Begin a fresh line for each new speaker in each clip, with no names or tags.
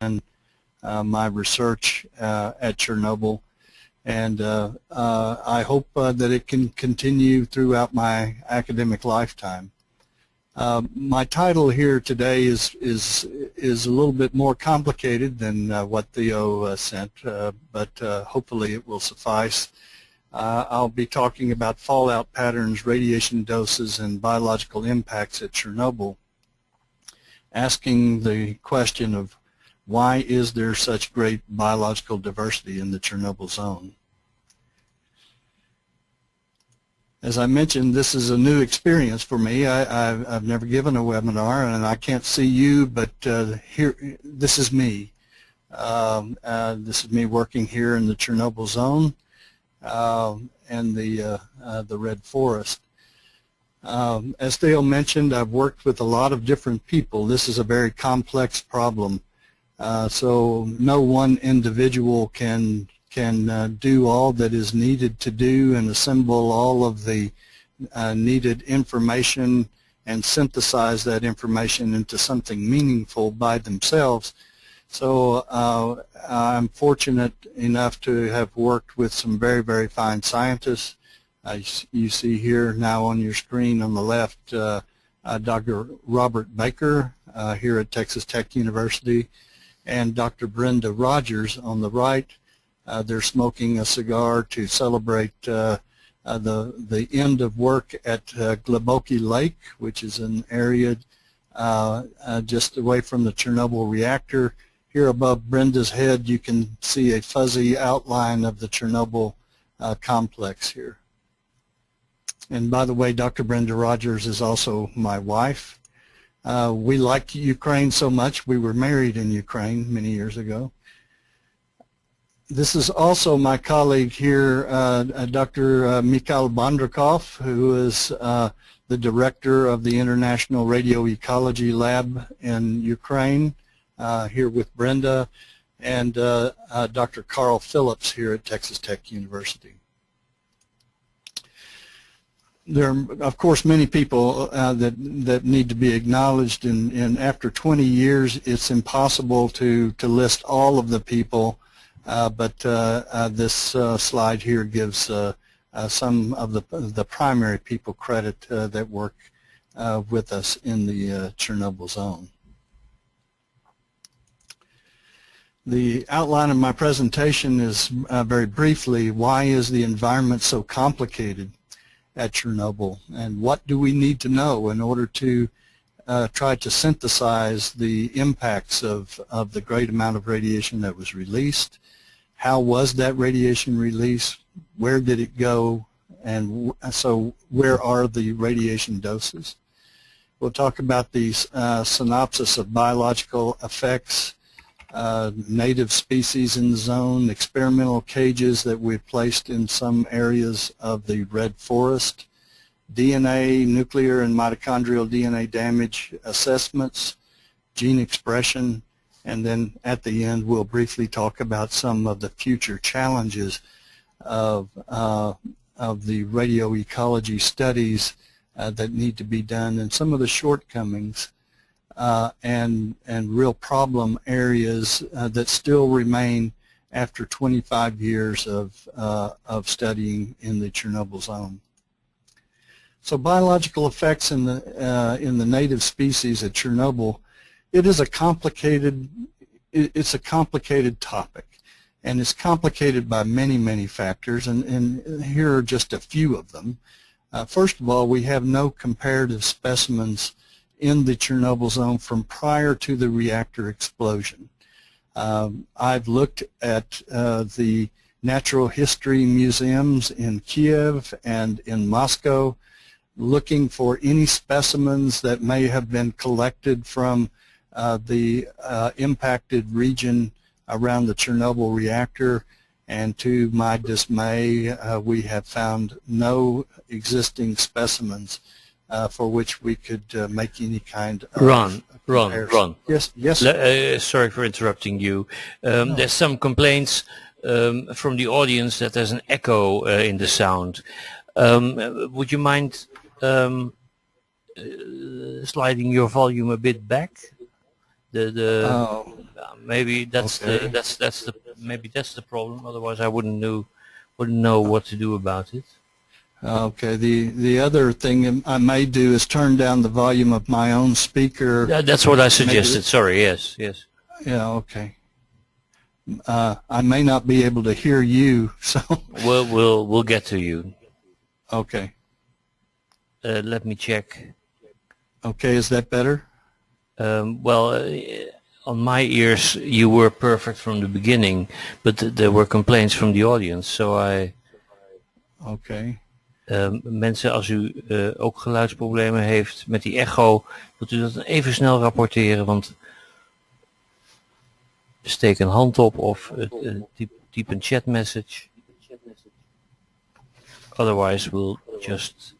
my research at Chernobyl, and I hope that it can continue throughout my academic lifetime. My title here today is a little bit more complicated than what Theo sent, but hopefully it will suffice. I'll be talking about fallout patterns, radiation doses, and biological impacts at Chernobyl, asking the question of why is there such great biological diversity in the Chernobyl zone. As I mentioned, this is a new experience for me. I've never given a webinar, and I can't see you, but here, this is me. This is me working here in the Chernobyl zone and the Red Forest. As Theo mentioned, I've worked with a lot of different people. This is a very complex problem, so no one individual can do all that is needed to do and assemble all of the needed information and synthesize that information into something meaningful by themselves. So I'm fortunate enough to have worked with some very, very fine scientists. You see here now on your screen on the left Dr. Robert Baker here at Texas Tech University, and Dr. Brenda Rogers on the right. They're smoking a cigar to celebrate the end of work at Gleboki Lake, which is an area just away from the Chernobyl reactor. Here above Brenda's head, you can see a fuzzy outline of the Chernobyl complex here. And by the way, Dr. Brenda Rogers is also my wife. We like Ukraine so much, we were married in Ukraine many years ago. This is also my colleague here, Dr. Mikhail Bondrakov, who is the director of the International Radioecology Lab in Ukraine, here with Brenda, and Dr. Carl Phillips here at Texas Tech University. There are, of course, many people that need to be acknowledged, and after 20 years, it's impossible to list all of the people. But this slide here gives some of the primary people credit that work with us in the Chernobyl zone. The outline of my presentation is very briefly, why is the environment so complicated at Chernobyl, and what do we need to know in order to try to synthesize the impacts of the great amount of radiation that was released. How was that radiation released? Where did it go? And so where are the radiation doses? We'll talk about the synopsis of biological effects, native species in the zone, experimental cages that we've placed in some areas of the Red Forest, DNA, nuclear and mitochondrial DNA damage assessments, gene expression, and then at the end we'll briefly talk about some of the future challenges of the radioecology studies that need to be done, and some of the shortcomings and real problem areas that still remain after 25 years of studying in the Chernobyl zone. So biological effects in the native species at Chernobyl, it's a complicated topic, and it's complicated by many, many factors, and here are just a few of them. First of all, we have no comparative specimens in the Chernobyl zone from prior to the reactor explosion. I've looked at the natural history museums in Kiev and in Moscow, looking for any specimens that may have been collected from the impacted region around the Chernobyl reactor, and to my dismay, we have found no existing specimens for which we could make any kind of
Ron.
Yes.
Sorry for interrupting you. No. There's some complaints from the audience that there's an echo in the sound. Would you mind sliding your volume a bit back?
Oh,
Maybe that's
okay.
the problem. Otherwise, I wouldn't know what to do about it.
Okay. The other thing I may do is turn down the volume of my own speaker.
That's what I
Maybe.
suggested. Sorry. Yes. Yes.
Yeah. Okay. I may not be able to hear you, so.
We'll get to you.
Okay.
Let me check.
Okay. Is that better?
Well, on my ears, you were perfect from the beginning, but there were complaints from the audience. So
Okay.
mensen, als u ook geluidsproblemen heeft met die echo, wilt u dat dan even snel rapporteren, want steek een hand op of typ een chat message. Otherwise, we'll just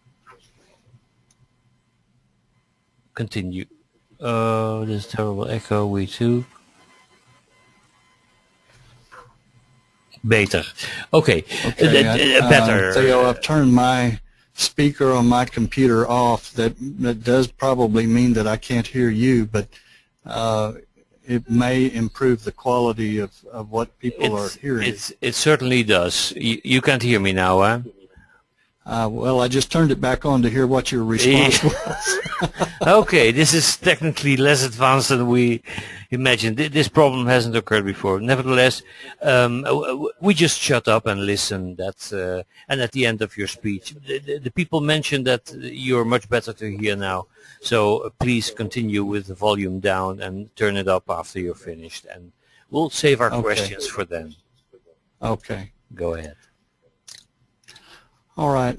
continue. Oh, this terrible echo. We too. Beter. Okay. Better.
Theo, I've turned my speaker on my computer off. That does probably mean that I can't hear you, but it may improve the quality of what people are hearing.
It certainly does. You can't hear me now, huh?
Well, I just turned it back on to hear what your response was.
Okay, this is technically less advanced than we imagined. This problem hasn't occurred before. Nevertheless, we just shut up and listen. And at the end of your speech, the people mentioned that you're much better to hear now. So please continue with the volume down and turn it up after you're finished. And we'll save our questions for then.
Okay.
Go ahead.
All right.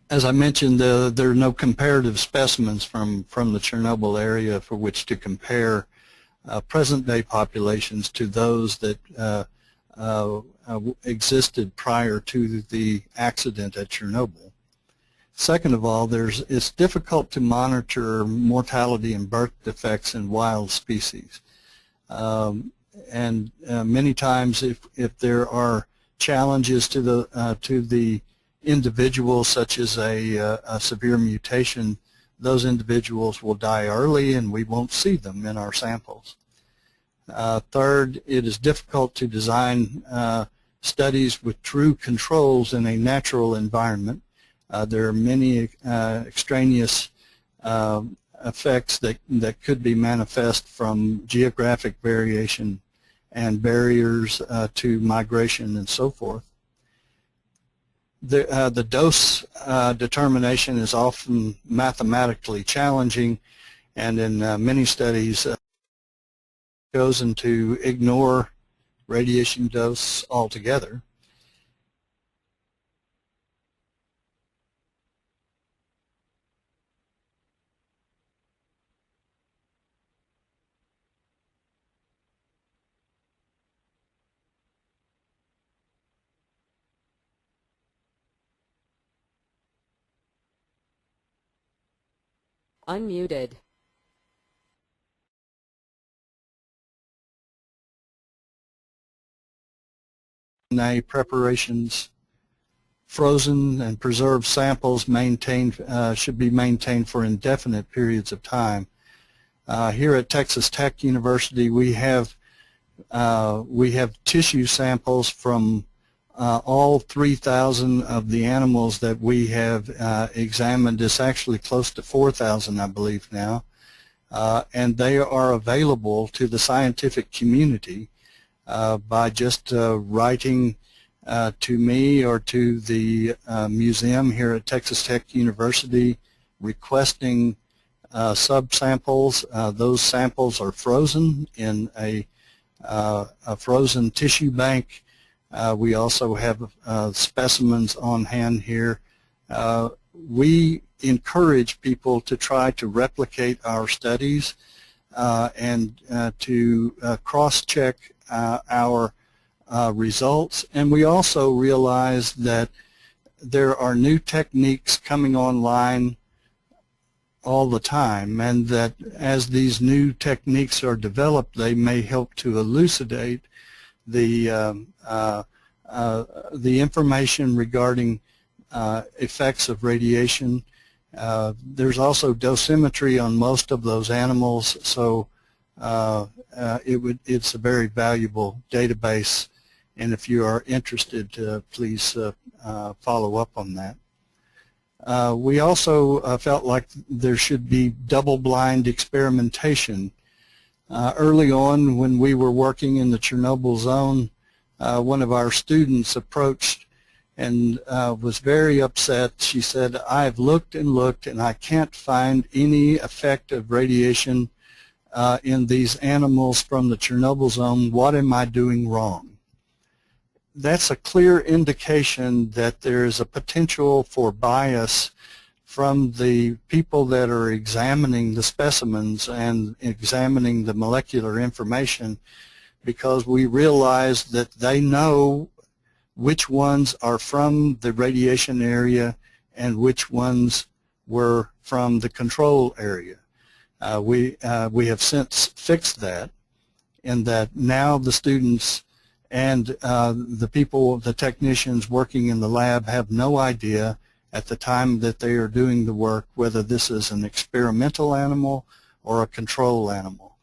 As I mentioned, there are no comparative specimens from the Chernobyl area for which to compare present-day populations to those that existed prior to the accident at Chernobyl. Second of all, it's difficult to monitor mortality and birth defects in wild species. And many times, if there are challenges to the individual, such as a severe mutation, those individuals will die early and we won't see them in our samples. Third, it is difficult to design studies with true controls in a natural environment. There are many extraneous effects that could be manifest from geographic variation and barriers to migration and so forth. The dose determination is often mathematically challenging, and in many studies chosen to ignore radiation dose altogether.
Unmuted.
Preparations, frozen and preserved samples should be maintained for indefinite periods of time. Here at Texas Tech University, we have tissue samples from all 3,000 of the animals that we have examined. It's actually close to 4,000, I believe now, and they are available to the scientific community by just writing to me or to the museum here at Texas Tech University, requesting subsamples. Those samples are frozen in a frozen tissue bank. We also have specimens on hand here. We encourage people to try to replicate our studies and to cross-check our results. And we also realize that there are new techniques coming online all the time, and that as these new techniques are developed, they may help to elucidate the information regarding effects of radiation There's also dosimetry on most of those animals, so it's a very valuable database, and if you are interested, please follow up on that. We also felt like there should be double-blind experimentation. Early on, when we were working in the Tsjernobyl zone, one of our students approached and was very upset. She said, "I've looked and looked and I can't find any effect of radiation in these animals from the Tsjernobyl zone. What am I doing wrong?" That's a clear indication that there is a potential for bias from the people that are examining the specimens and examining the molecular information, because we realize that they know which ones are from the radiation area and which ones were from the control area. We have since fixed that, in that now the students and the people, the technicians working in the lab, have no idea at the time that they are doing the work whether this is an experimental animal or a control animal,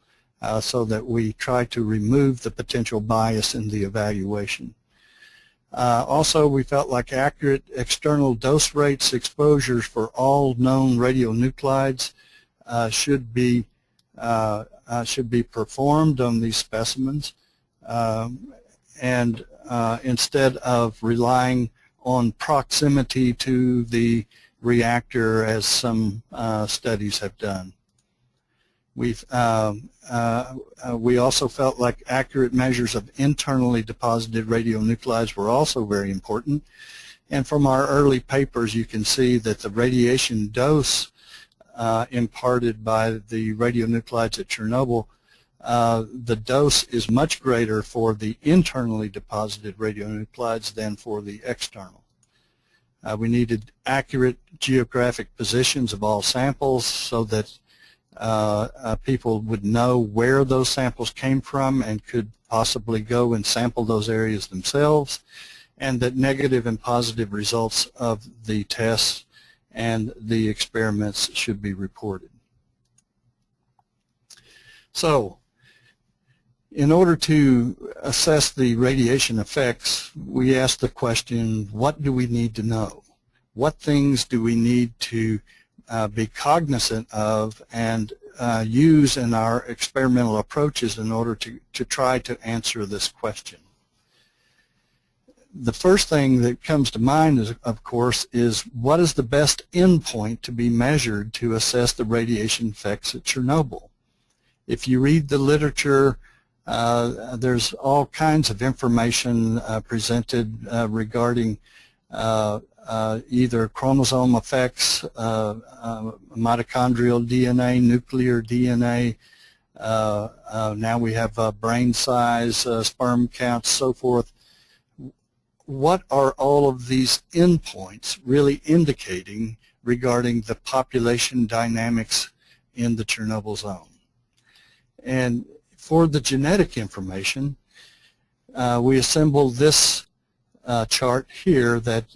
so that we try to remove the potential bias in the evaluation. Also, we felt like accurate external dose rates, exposures for all known radionuclides should be performed on these specimens, and instead of relying on proximity to the reactor, as some studies have done. We also felt like accurate measures of internally deposited radionuclides were also very important. And from our early papers, you can see that the radiation dose imparted by the radionuclides at Chernobyl, the dose is much greater for the internally deposited radionuclides than for the external. We needed accurate geographic positions of all samples so that people would know where those samples came from and could possibly go and sample those areas themselves, and that negative and positive results of the tests and the experiments should be reported. So, in order to assess the radiation effects, we asked the question, what do we need to know? What things do we need to be cognizant of and use in our experimental approaches in order to try to answer this question? The first thing that comes to mind, is, of course, is what is the best endpoint to be measured to assess the radiation effects at Chernobyl? If you read the literature, there's all kinds of information presented regarding either chromosome effects, mitochondrial DNA, nuclear DNA. Now we have brain size, sperm counts, so forth. What are all of these endpoints really indicating regarding the population dynamics in the Chernobyl zone? And for the genetic information, we assembled this chart here that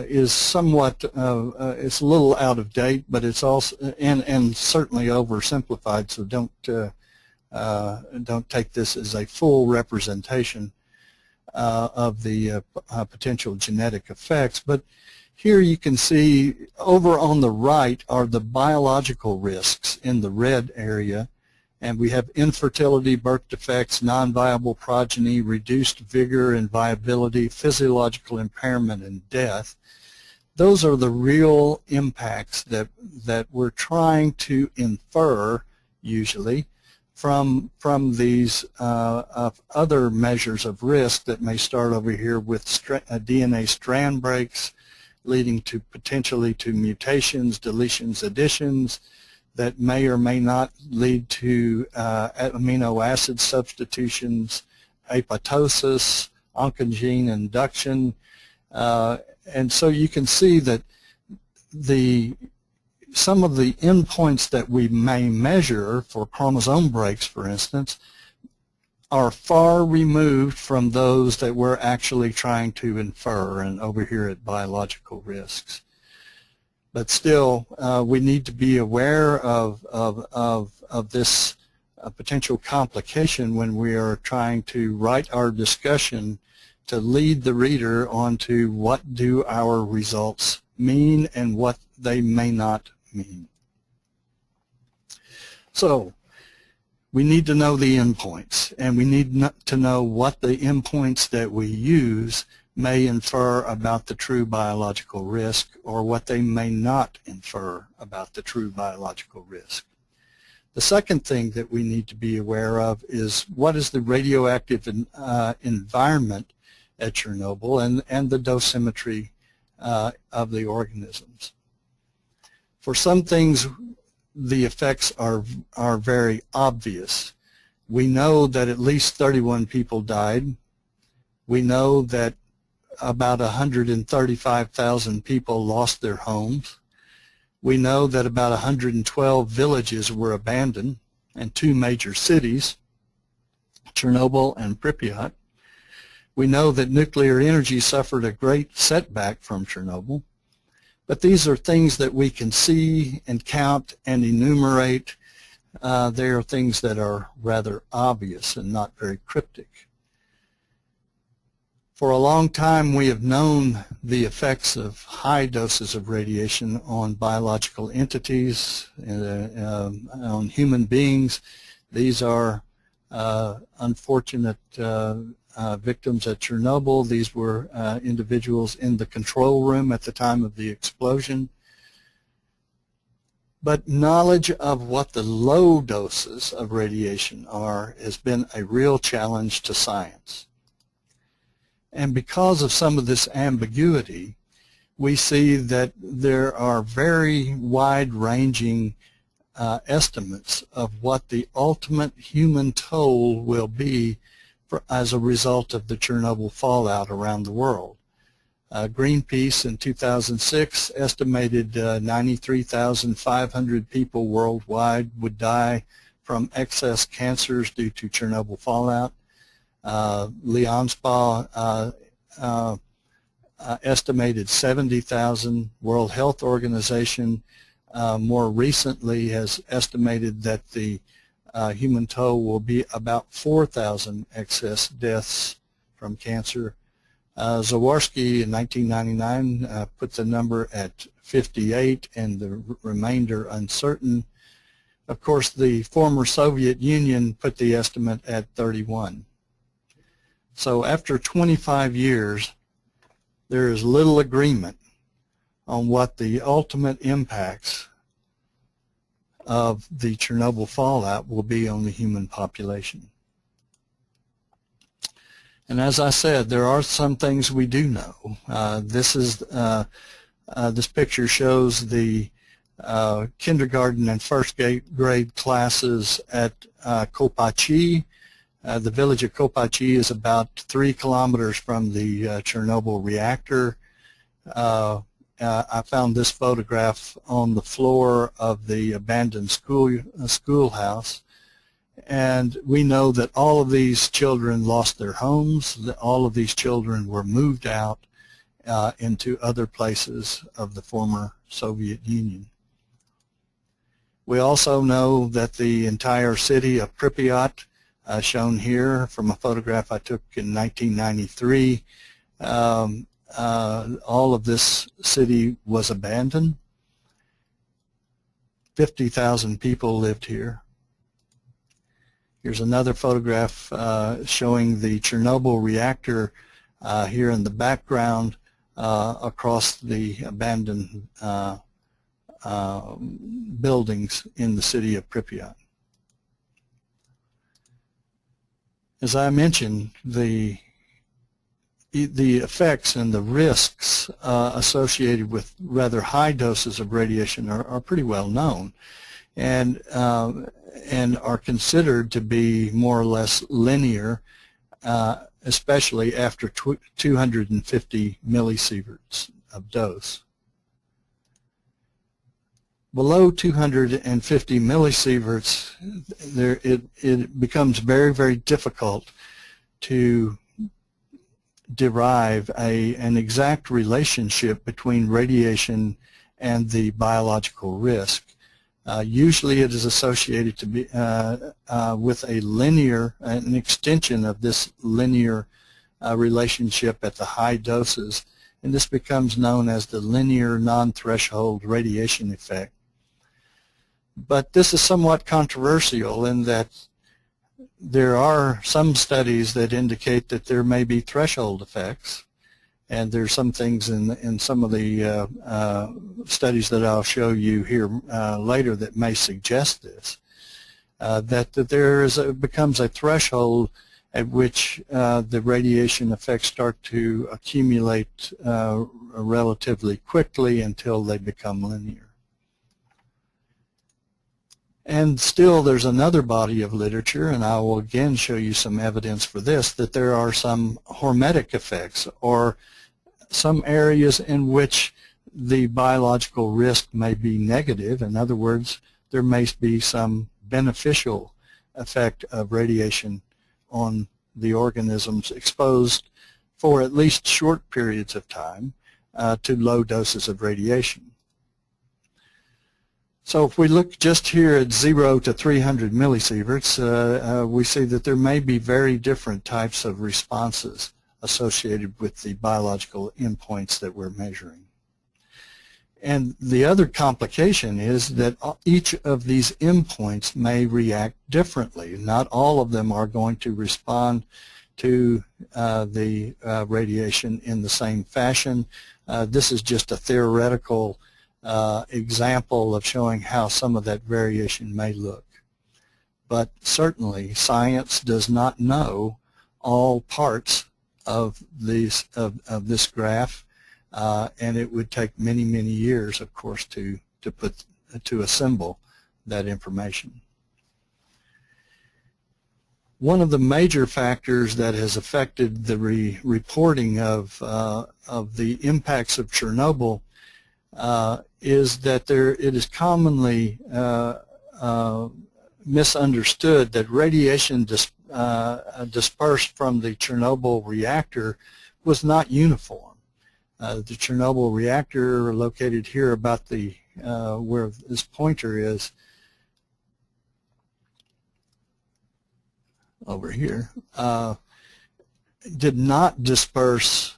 is somewhat, it's a little out of date, but it's also and certainly oversimplified. So don't take this as a full representation of the potential genetic effects. But here you can see over on the right are the biological risks in the red area. And we have infertility, birth defects, non-viable progeny, reduced vigor and viability, physiological impairment, and death. Those are the real impacts that we're trying to infer, usually, from these other measures of risk that may start over here with DNA strand breaks, leading to potentially to mutations, deletions, additions, that may or may not lead to amino acid substitutions, apoptosis, oncogene induction. And so you can see that some of the endpoints that we may measure for chromosome breaks, for instance, are far removed from those that we're actually trying to infer, and over here at biological risks. But still, we need to be aware of this potential complication when we are trying to write our discussion to lead the reader onto what do our results mean and what they may not mean. So we need to know the endpoints, and we need to know what the endpoints that we use may infer about the true biological risk, or what they may not infer about the true biological risk. The second thing that we need to be aware of is what is the radioactive environment at Chernobyl and the dosimetry of the organisms. For some things, the effects are very obvious. We know that at least 31 people died. We know that about 135,000 people lost their homes. We know that about 112 villages were abandoned and 2 major cities, Chernobyl and Pripyat. We know that nuclear energy suffered a great setback from Chernobyl. But these are things that we can see and count and enumerate. They are things that are rather obvious and not very cryptic. For a long time, we have known the effects of high doses of radiation on biological entities, on human beings. These are unfortunate victims at Chernobyl. These were individuals in the control room at the time of the explosion. But knowledge of what the low doses of radiation are has been a real challenge to science. And because of some of this ambiguity, we see that there are very wide-ranging estimates of what the ultimate human toll will be as a result of the Chernobyl fallout around the world. Greenpeace in 2006 estimated 93,500 people worldwide would die from excess cancers due to Chernobyl fallout. Lianspa estimated 70,000. World Health Organization more recently has estimated that the human toll will be about 4,000 excess deaths from cancer. Zworsky in 1999 put the number at 58 and the remainder uncertain. Of course, the former Soviet Union put the estimate at 31. So after 25 years, there is little agreement on what the ultimate impacts of the Chernobyl fallout will be on the human population. And as I said, there are some things we do know. This picture shows the kindergarten and first grade classes at Kopachi. The village of Kopachi is about 3 kilometers from the Chernobyl reactor. I found this photograph on the floor of the abandoned schoolhouse, and we know that all of these children lost their homes, that all of these children were moved out into other places of the former Soviet Union. We also know that the entire city of Pripyat, shown here from a photograph I took in 1993, all of this city was abandoned. 50,000 people lived here. Here's another photograph showing the Chernobyl reactor here in the background across the abandoned buildings in the city of Pripyat. As I mentioned, the effects and the risks associated with rather high doses of radiation are pretty well known, and are considered to be more or less linear, especially after 250 millisieverts of dose. Below 250 millisieverts, it becomes very, very difficult to derive an exact relationship between radiation and the biological risk. Usually it is associated to be with an extension of this linear relationship at the high doses, and this becomes known as the linear non-threshold radiation effect. But this is somewhat controversial in that there are some studies that indicate that there may be threshold effects, and there's some things in some of the studies that I'll show you here later that may suggest this, that becomes a threshold at which the radiation effects start to accumulate relatively quickly until they become linear. And still there's another body of literature, and I will again show you some evidence for this, that there are some hormetic effects, or some areas in which the biological risk may be negative. In other words, there may be some beneficial effect of radiation on the organisms exposed for at least short periods of time to low doses of radiation. So if we look just here at 0 to 300 millisieverts, we see that there may be very different types of responses associated with the biological endpoints that we're measuring. And the other complication is that each of these endpoints may react differently. Not all of them are going to respond to the radiation in the same fashion. This is just a theoretical example of showing how some of that variation may look. But certainly science does not know all parts of this graph, and it would take many years, of course, to assemble that information. One of the major factors that has affected the reporting of the impacts of Chernobyl is that it is commonly misunderstood that radiation dispersed from the Chernobyl reactor was not uniform. The Chernobyl reactor, located here about where this pointer is, over here, did not disperse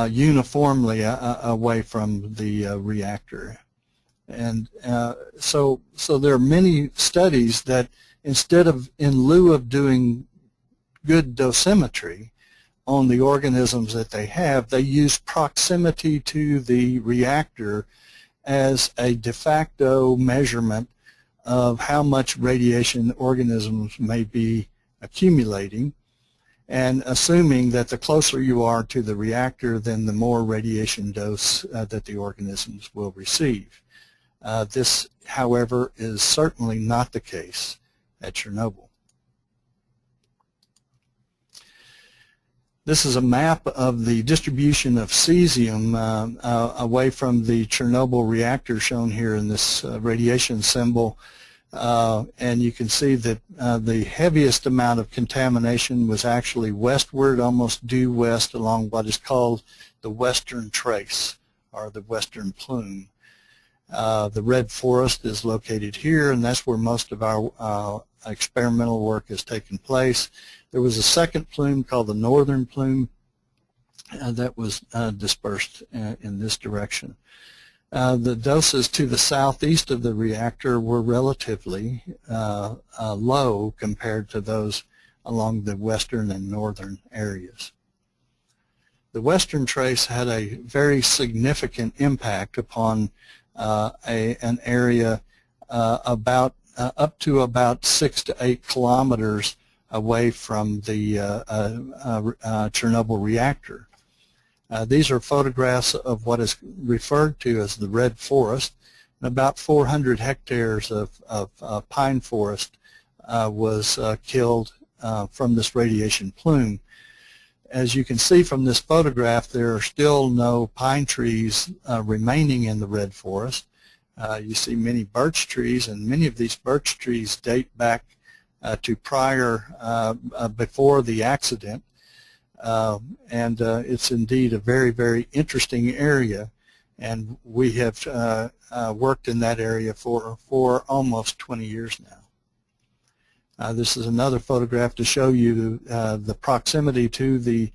uniformly away from the reactor. And so there are many studies that in lieu of doing good dosimetry on the organisms that they have, they use proximity to the reactor as a de facto measurement of how much radiation organisms may be accumulating, and assuming that the closer you are to the reactor, then the more radiation dose that the organisms will receive. This, however, is certainly not the case at Chernobyl. This is a map of the distribution of cesium away from the Chernobyl reactor, shown here in this radiation symbol. And you can see that the heaviest amount of contamination was actually westward, almost due west, along what is called the western trace, or the western plume. The red forest is located here, and that's where most of our experimental work has taken place. There was a second plume called the northern plume that was dispersed in this direction. The doses to the southeast of the reactor were relatively low compared to those along the western and northern areas. The western trace had a very significant impact upon an area up to about 6 to 8 kilometers away from the Chernobyl reactor. These are photographs of what is referred to as the red forest. And about 400 hectares of pine forest was killed from this radiation plume. As you can see from this photograph, there are still no pine trees remaining in the red forest. You see many birch trees, and many of these birch trees date back to before the accident. And it's indeed a very interesting area, and we have worked in that area for almost 20 years now. This is another photograph to show you the proximity to the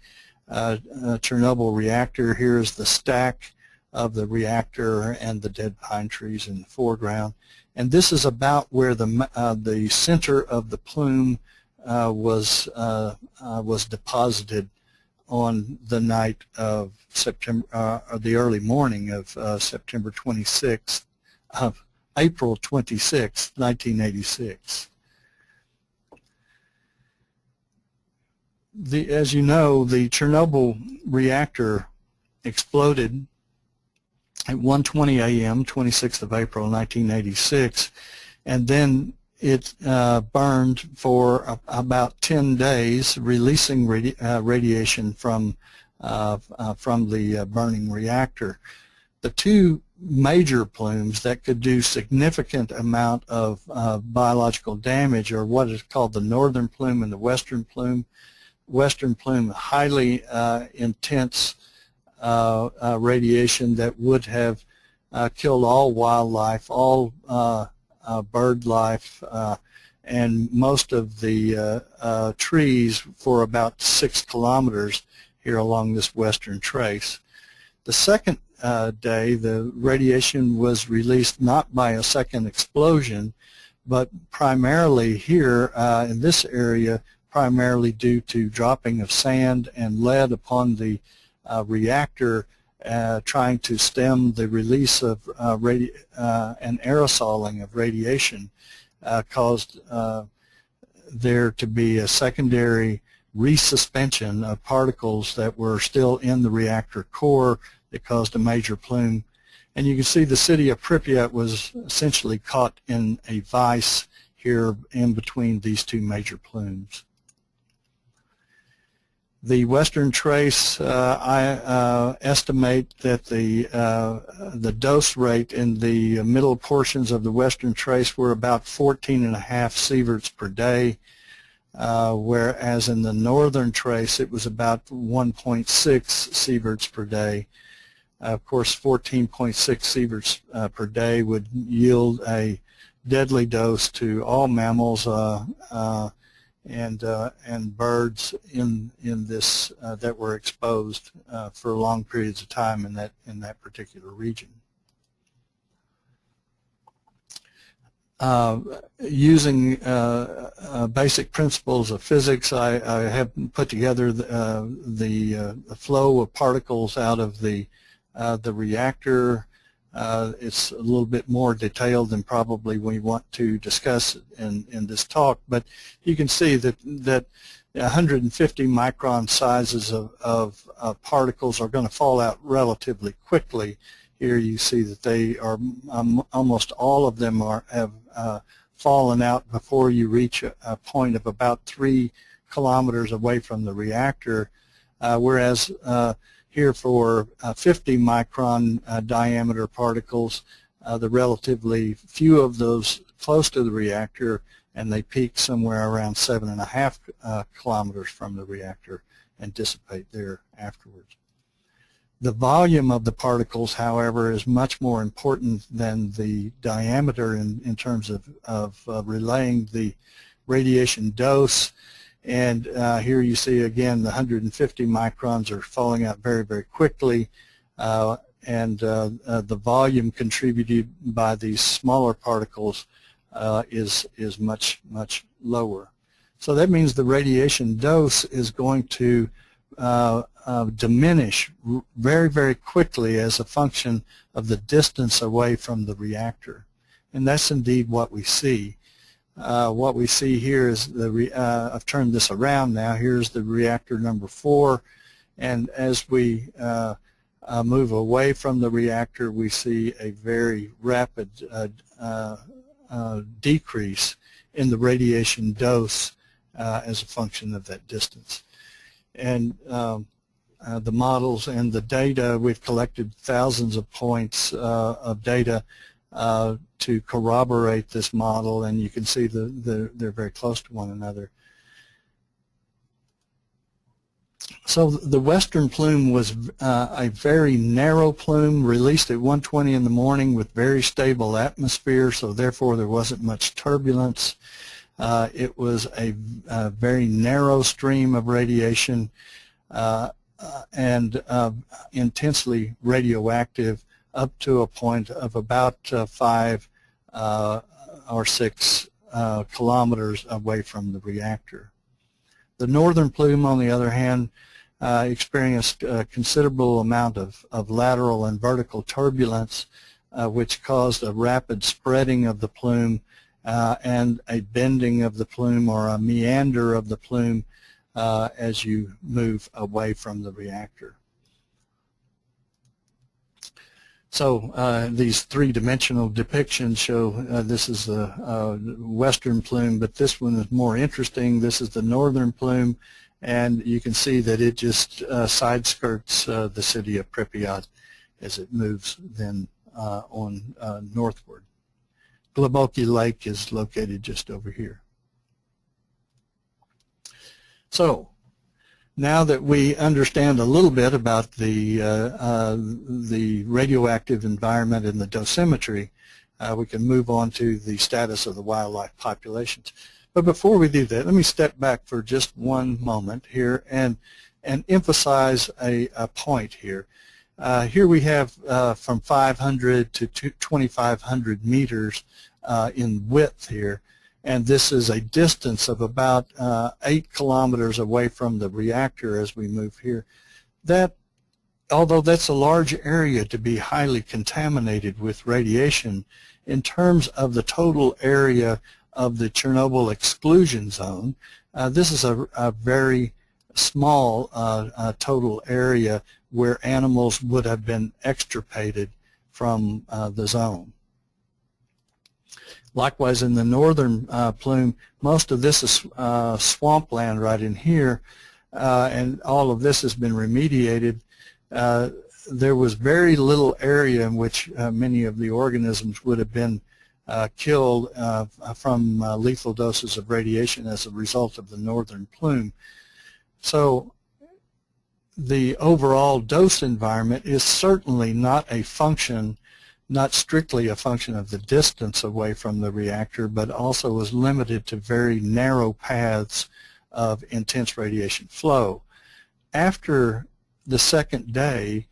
Chernobyl reactor. Here is the stack of the reactor and the dead pine trees in the foreground. And this is about where the center of the plume was deposited on the night of September, or the early morning of September 26th, of April 26th, 1986. As you know, the Chernobyl reactor exploded at 1:20 a.m., 26th of April, 1986, and then it burned for about 10 days, releasing radiation from the burning reactor. The two major plumes that could do significant amount of biological damage are what is called the northern plume and the western plume. Western plume, highly intense radiation that would have killed all wildlife, all bird life, and most of the trees for about 6 kilometers here along this western trace. The second day, the radiation was released not by a second explosion, but primarily here in this area, primarily due to dropping of sand and lead upon the reactor, trying to stem the release of and aerosoling of radiation, caused there to be a secondary resuspension of particles that were still in the reactor core that caused a major plume. And you can see the city of Pripyat was essentially caught in a vice here in between these two major plumes. The western trace, I estimate that the dose rate in the middle portions of the western trace were about 14.5 sieverts per day, whereas in the northern trace it was about 1.6 sieverts per day. Of course, 14.6 sieverts per day would yield a deadly dose to all mammals and birds in this that were exposed for long periods of time in that particular region. Using basic principles of physics, I have put together the flow of particles out of the reactor. It's a little bit more detailed than probably we want to discuss in this talk, but you can see that 150 micron sizes of particles are going to fall out relatively quickly. Here you see that they are almost all of them have fallen out before you reach a point of about 3 kilometers away from the reactor, whereas here for 50 micron diameter particles, the relatively few of those close to the reactor, and they peak somewhere around 7.5 kilometers from the reactor and dissipate there afterwards. The volume of the particles, however, is much more important than the diameter in terms of relaying the radiation dose. And here you see again the 150 microns are falling out very, very quickly, and the volume contributed by these smaller particles is much, much lower. So that means the radiation dose is going to diminish very, very quickly as a function of the distance away from the reactor. And that's indeed what we see. What we see here is I've turned this around now. Here's the reactor number 4, and as we move away from the reactor, we see a very rapid decrease in the radiation dose as a function of that distance. And the models and the data, we've collected thousands of points of data to corroborate this model, and you can see they're very close to one another. So the western plume was a very narrow plume released at 1:20 in the morning with very stable atmosphere, so therefore there wasn't much turbulence. It was a very narrow stream of radiation and intensely radioactive up to a point of about 5 or 6 kilometers away from the reactor. The northern plume, on the other hand, experienced a considerable amount of lateral and vertical turbulence, which caused a rapid spreading of the plume and a bending of the plume, or a meander of the plume, as you move away from the reactor. So these three-dimensional depictions show this is the western plume, but this one is more interesting. This is the northern plume, and you can see that it just side skirts the city of Pripyat as it moves then on northward. Globoki Lake is located just over here. So now that we understand a little bit about the radioactive environment and the dosimetry, we can move on to the status of the wildlife populations. But before we do that, let me step back for just one moment here and emphasize a point here. Here we have from 500 to 2,500 meters in width here. And this is a distance of about 8 kilometers away from the reactor as we move here. That, although that's a large area to be highly contaminated with radiation, in terms of the total area of the Chernobyl exclusion zone, this is a very small total area where animals would have been extirpated from the zone. Likewise, in the northern plume, most of this is swampland right in here, and all of this has been remediated. There was very little area in which many of the organisms would have been killed from lethal doses of radiation as a result of the northern plume. So the overall dose environment is certainly not strictly a function of the distance away from the reactor, but also is limited to very narrow paths of intense radiation flow. After the second day,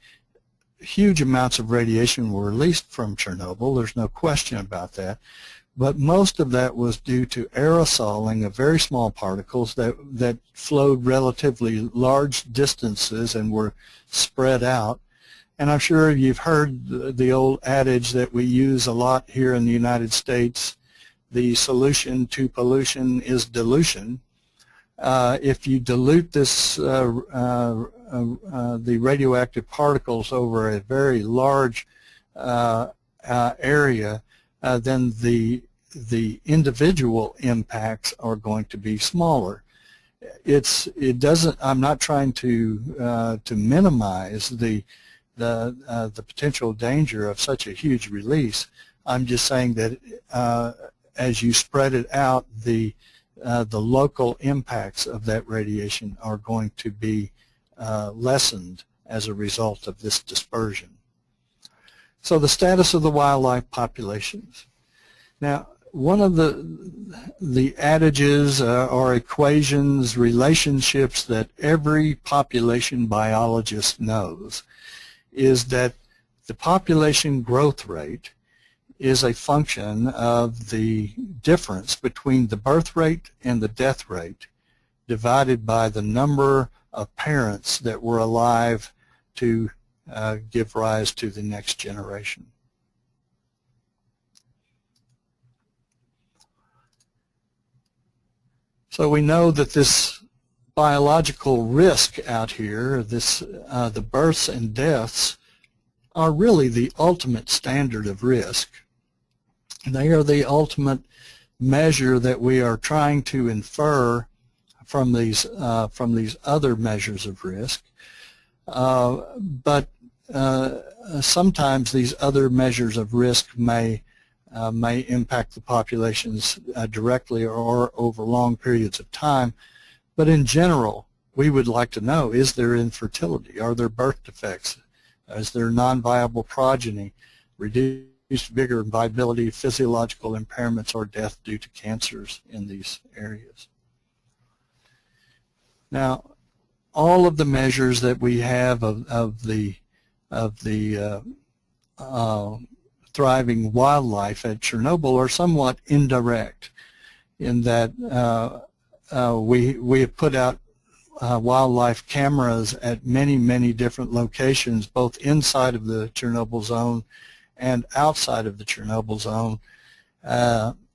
huge amounts of radiation were released from Chernobyl. There's no question about that. But most of that was due to aerosoling of very small particles that flowed relatively large distances and were spread out. And I'm sure you've heard the old adage that we use a lot here in the United States, the solution to pollution is dilution. If you dilute this, the radioactive particles over a very large area, then the individual impacts are going to be smaller. I'm not trying to minimize the potential danger of such a huge release. I'm just saying that as you spread it out, the local impacts of that radiation are going to be lessened as a result of this dispersion. So the status of the wildlife populations. Now, one of the adages or equations, relationships that every population biologist knows is that the population growth rate is a function of the difference between the birth rate and the death rate divided by the number of parents that were alive to give rise to the next generation. So we know that this biological risk out here, the births and deaths, are really the ultimate standard of risk. They are the ultimate measure that we are trying to infer from these other measures of risk. But sometimes these other measures of risk may impact the populations directly or over long periods of time. But in general, we would like to know, is there infertility? Are there birth defects? Is there non-viable progeny, reduced vigor and viability, physiological impairments, or death due to cancers in these areas? Now, all of the measures that we have of the thriving wildlife at Chernobyl are somewhat indirect, in that we have put out wildlife cameras at many different locations, both inside of the Chernobyl zone and outside of the Chernobyl zone.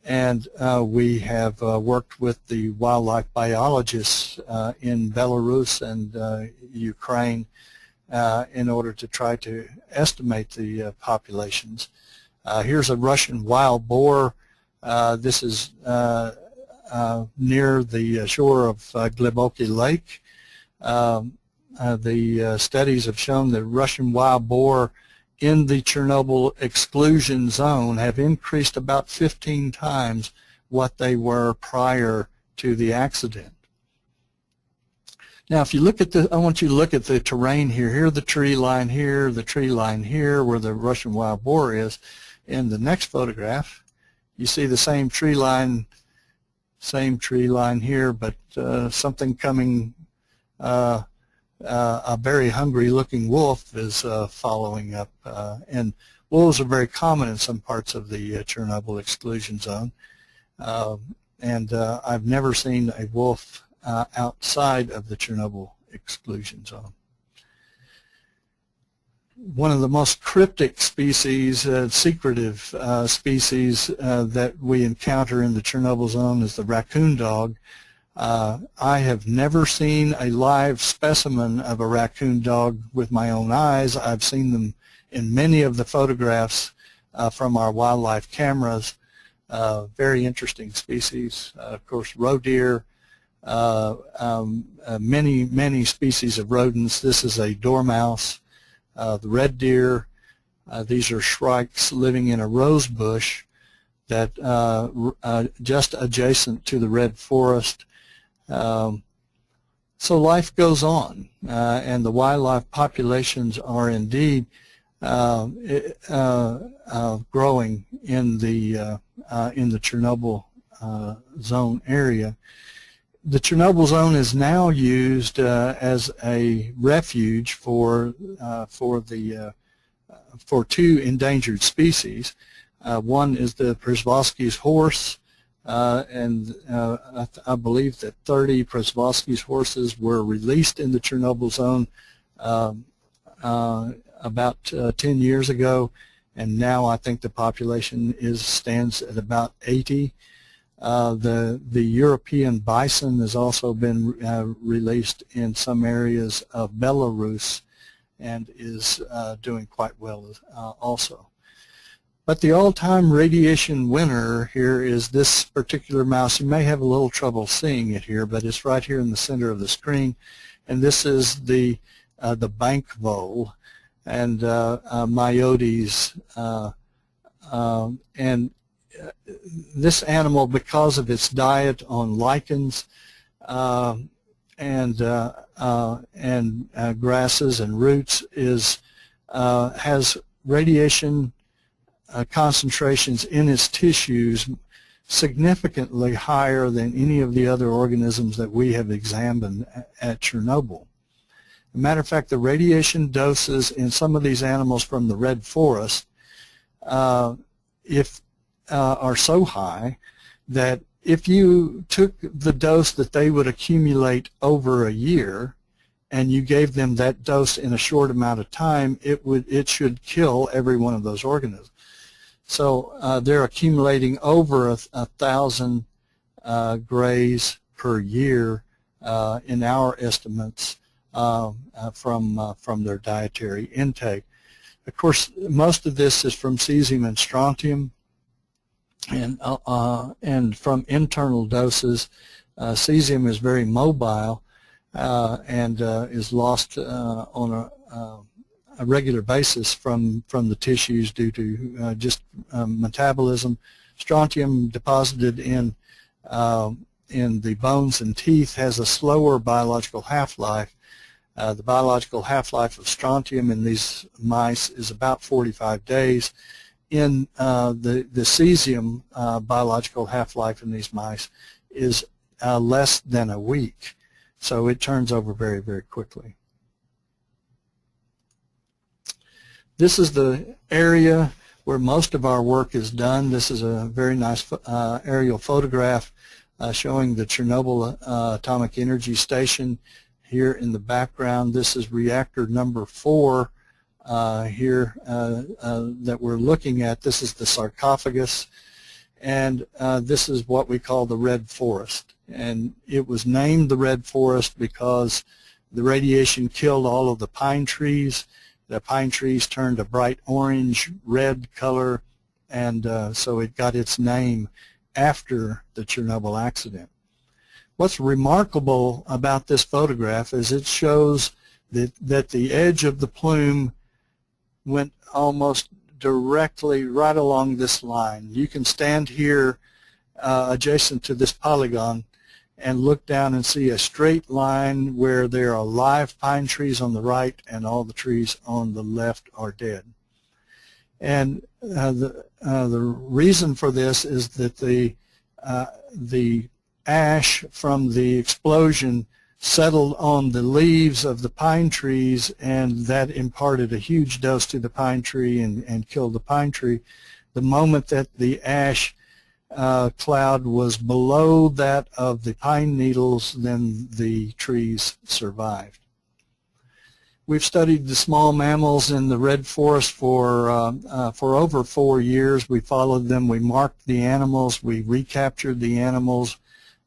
And we have worked with the wildlife biologists in Belarus and Ukraine in order to try to estimate the populations. Here's a Russian wild boar. This is near the shore of Gleboky Lake. The studies have shown that Russian wild boar in the Chernobyl exclusion zone have increased about 15 times what they were prior to the accident. Now, if you look at the, I want you to look at the terrain here. Here, the tree line here, the tree line here, where the Russian wild boar is. In the next photograph, you see the same tree line here, but something coming. A very hungry-looking wolf is following up, and wolves are very common in some parts of the Chernobyl exclusion zone. And I've never seen a wolf outside of the Chernobyl exclusion zone. One of the most cryptic species, secretive species that we encounter in the Chernobyl zone is the raccoon dog. I have never seen a live specimen of a raccoon dog with my own eyes. I've seen them in many of the photographs from our wildlife cameras. Very interesting species. Of course, roe deer, many species of rodents. This is a dormouse. The red deer, these are shrikes living in a rose bush that just adjacent to the red forest. So life goes on, and the wildlife populations are indeed growing in the Chernobyl zone area. The Chernobyl zone is now used as a refuge for two endangered species. One is the Przewalski's horse. And I believe that 30 Przewalski's horses were released in the Chernobyl zone about 10 years ago, and now I think the population stands at about 80. The European bison has also been released in some areas of Belarus and is doing quite well also. But the all-time radiation winner here is this particular mouse. You may have a little trouble seeing it here, but it's right here in the center of the screen. And this is the bank vole and Myodes. And this animal, because of its diet on lichens and grasses and roots, has radiation concentrations in its tissues significantly higher than any of the other organisms that we have examined at Chernobyl. As a matter of fact, the radiation doses in some of these animals from the red forest are so high that if you took the dose that they would accumulate over a year and you gave them that dose in a short amount of time, it should kill every one of those organisms. So they're accumulating over 1,000 grays per year in our estimates from their dietary intake. Of course, most of this is from cesium and strontium, and from internal doses. Cesium is very mobile and is lost on a regular basis from the tissues due to just metabolism. Strontium deposited in in the bones and teeth has a slower biological half-life. The biological half-life of strontium in these mice is about 45 days. In the cesium biological half-life in these mice is less than a week. So it turns over very, very quickly. This is the area where most of our work is done. This is a very nice aerial photograph showing the Chernobyl Atomic Energy Station here in the background. This is reactor number 4 here that we're looking at. This is the sarcophagus, and this is what we call the red forest. And it was named the red forest because the radiation killed all of the pine trees. The pine trees turned a bright orange red color, and so it got its name after the Chernobyl accident. What's remarkable about this photograph is it shows that the edge of the plume went almost directly right along this line. You can stand here adjacent to this polygon and look down and see a straight line where there are live pine trees on the right and all the trees on the left are dead. And the reason for this is that the ash from the explosion settled on the leaves of the pine trees, and that imparted a huge dose to the pine tree and killed the pine tree. The moment that the ash cloud was below that of the pine needles, then the trees survived. We've studied the small mammals in the red forest for over 4 years. We followed them. We marked the animals. We recaptured the animals.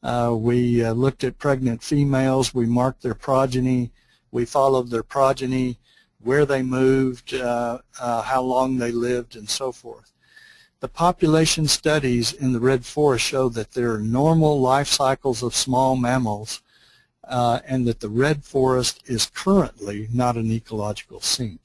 We looked at pregnant females. We marked their progeny. We followed their progeny, where they moved, how long they lived, and so forth. The population studies in the red forest show that there are normal life cycles of small mammals, and that the red forest is currently not an ecological sink.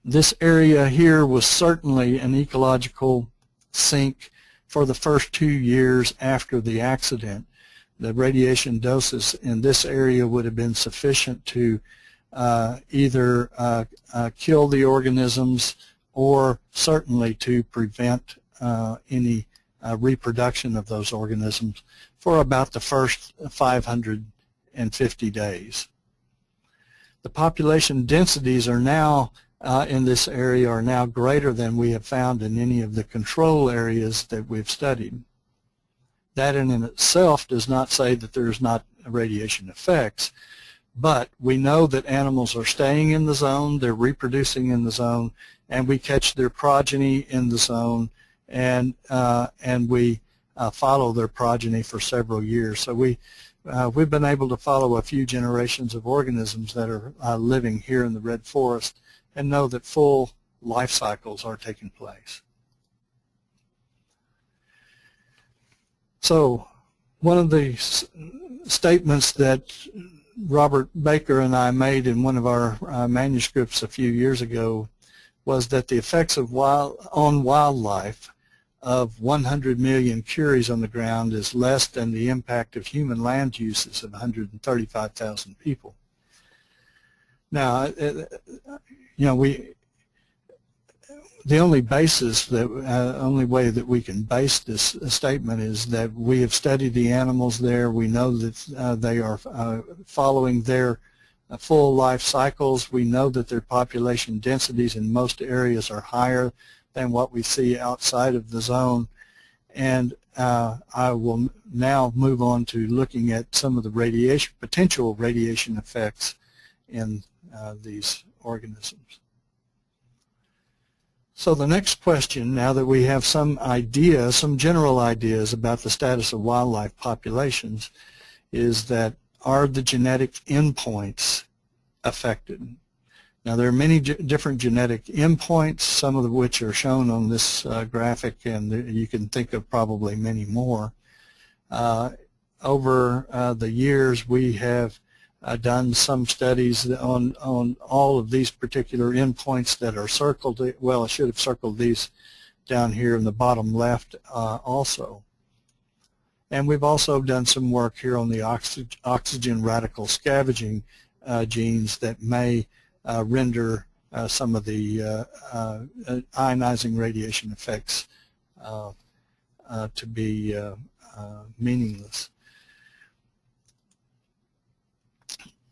This area here was certainly an ecological sink for the first 2 years after the accident. The radiation doses in this area would have been sufficient to either kill the organisms or certainly to prevent any reproduction of those organisms for about the first 550 days. The population densities are now in this area are now greater than we have found in any of the control areas that we've studied. That in itself does not say that there's not radiation effects, but we know that animals are staying in the zone, they're reproducing in the zone, and we catch their progeny in the zone, and we follow their progeny for several years. So we've been able to follow a few generations of organisms that are living here in the red forest and know that full life cycles are taking place. So one of the statements that Robert Baker and I made in one of our manuscripts a few years ago was that the effects of on wildlife of 100 million curies on the ground is less than the impact of human land uses of 135,000 people. Now, you know, the only basis that only way that we can base this statement is that we have studied the animals there. We know that they are following their full life cycles. We know that their population densities in most areas are higher than what we see outside of the zone. And I will now move on to looking at some of the potential radiation effects in these organisms. So the next question, now that we have some idea, some general ideas about the status of wildlife populations, is that are the genetic endpoints affected? Now there are many different genetic endpoints, some of which are shown on this graphic, and you can think of probably many more. Over the years we have done some studies on all of these particular endpoints that are circled. Well, I should have circled these down here in the bottom left also. And we've also done some work here on the oxygen radical scavenging genes that may render some of the ionizing radiation effects to be meaningless.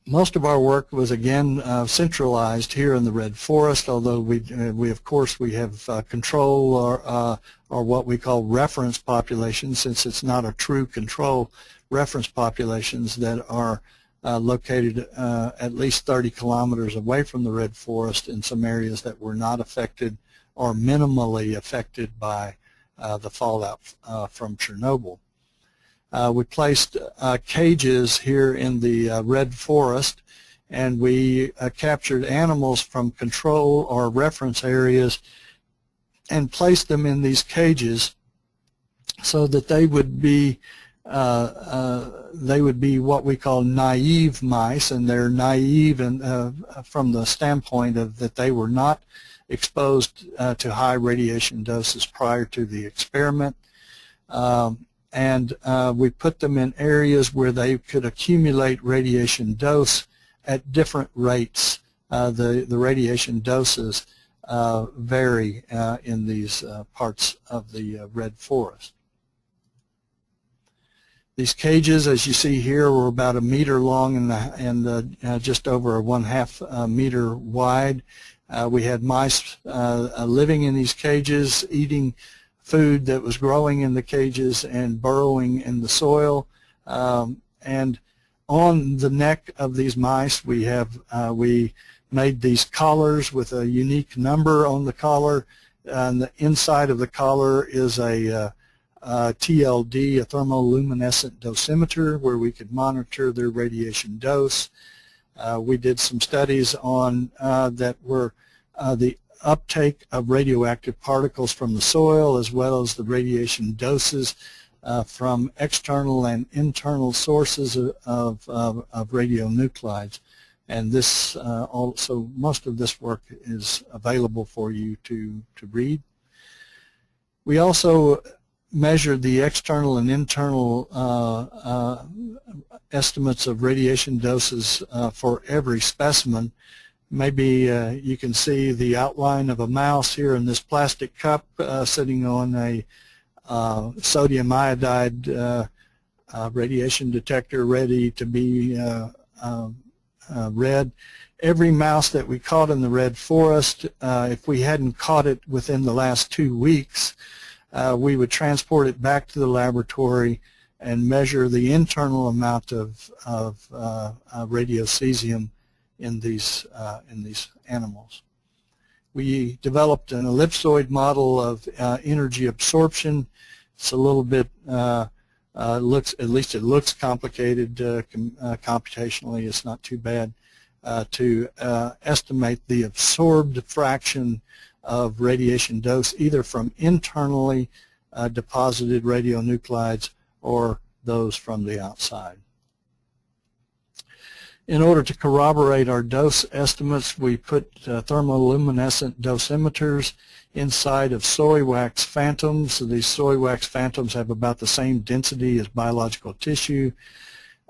Most of our work was again centralized here in the Red Forest, although we of course we have control or what we call reference populations, since it's not a true control, reference populations that are located at least 30 kilometers away from the Red Forest in some areas that were not affected or minimally affected by the fallout from Chernobyl. We placed cages here in the Red Forest, and we captured animals from control or reference areas and placed them in these cages so that they would be what we call naive mice, and they're naive from the standpoint of that they were not exposed to high radiation doses prior to the experiment. And we put them in areas where they could accumulate radiation dose at different rates. The radiation doses vary in these parts of the Red Forest. These cages, as you see here, were about 1 meter long and just over 1/2 meter wide. We had mice living in these cages, eating food that was growing in the cages and burrowing in the soil. And on the neck of these mice, we made these collars with a unique number on the collar. And the inside of the collar is a TLD, a thermoluminescent dosimeter, where we could monitor their radiation dose. We did some studies on that were the uptake of radioactive particles from the soil, as well as the radiation doses from external and internal sources of radionuclides. And this also, most of this work is available for you to read. We also measured the external and internal estimates of radiation doses for every specimen. Maybe you can see the outline of a mouse here in this plastic cup sitting on a sodium iodide radiation detector ready to be read. Every mouse that we caught in the Red Forest, if we hadn't caught it within the last 2 weeks, we would transport it back to the laboratory and measure the internal amount of radiocesium in these animals. We developed an ellipsoid model of energy absorption. It's a little bit at least it looks complicated computationally. It's not too bad to estimate the absorbed fraction of radiation dose, either from internally deposited radionuclides or those from the outside. In order to corroborate our dose estimates, we put thermoluminescent dosimeters inside of soy wax phantoms. So these soy wax phantoms have about the same density as biological tissue.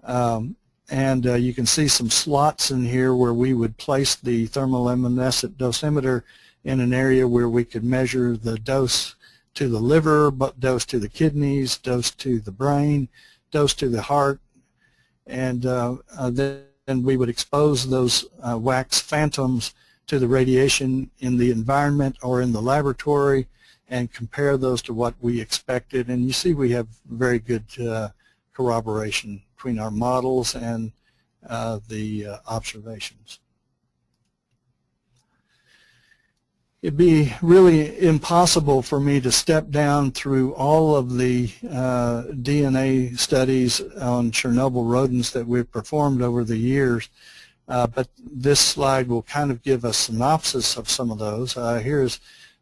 And you can see some slots in here where we would place the thermoluminescent dosimeter in an area where we could measure the dose to the liver, dose to the kidneys, dose to the brain, dose to the heart, and then we would expose those wax phantoms to the radiation in the environment or in the laboratory and compare those to what we expected. And you see we have very good corroboration between our models and the observations. It'd be really impossible for me to step down through all of the DNA studies on Chernobyl rodents that we've performed over the years, but this slide will kind of give a synopsis of some of those. Here's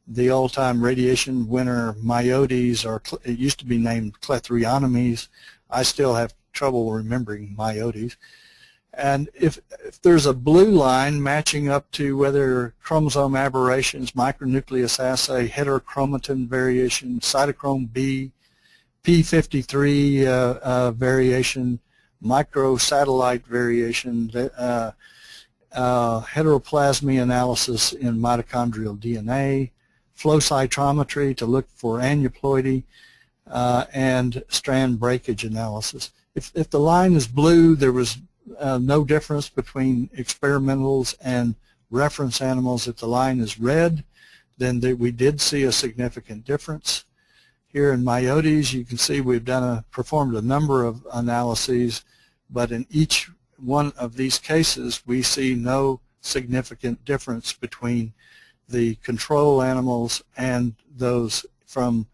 the old-time radiation winner Myodes, or it used to be named Clethrionomes. I still have trouble remembering Myodes. And if there's a blue line matching up to whether chromosome aberrations, micronucleus assay, heterochromatin variation, cytochrome B, P53 variation, microsatellite variation, heteroplasmy analysis in mitochondrial DNA, flow cytometry to look for aneuploidy, and strand breakage analysis. If the line is blue, there was no difference between experimentals and reference animals. If the line is red, then we did see a significant difference. Here in meiotes, you can see we've performed a number of analyses, but in each one of these cases, we see no significant difference between the control animals and those from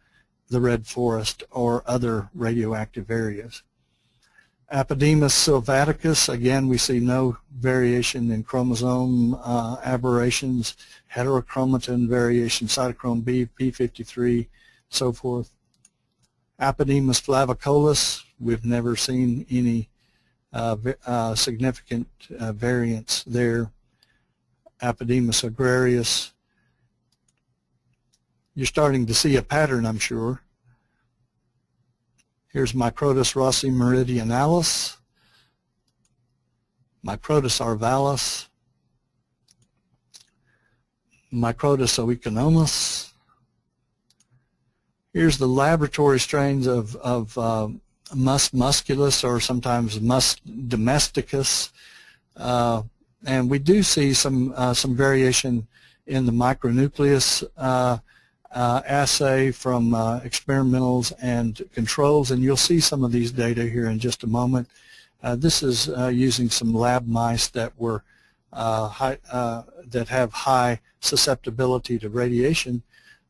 the red forest or other radioactive areas. Apodemus sylvaticus, again, we see no variation in chromosome aberrations, heterochromatin variation, cytochrome B, P53, so forth. Apodemus flavicolus, we've never seen any significant variance there. Apodemus agrarius, you're starting to see a pattern, I'm sure. Here's Microtus rossi meridionalis, Microtus arvalis, Microtus oeconomus. Here's the laboratory strains of Mus musculus, or sometimes Mus domesticus, and we do see some variation in the micronucleus assay from experimentals and controls, and you'll see some of these data here in just a moment. This is using some lab mice that were that have high susceptibility to radiation,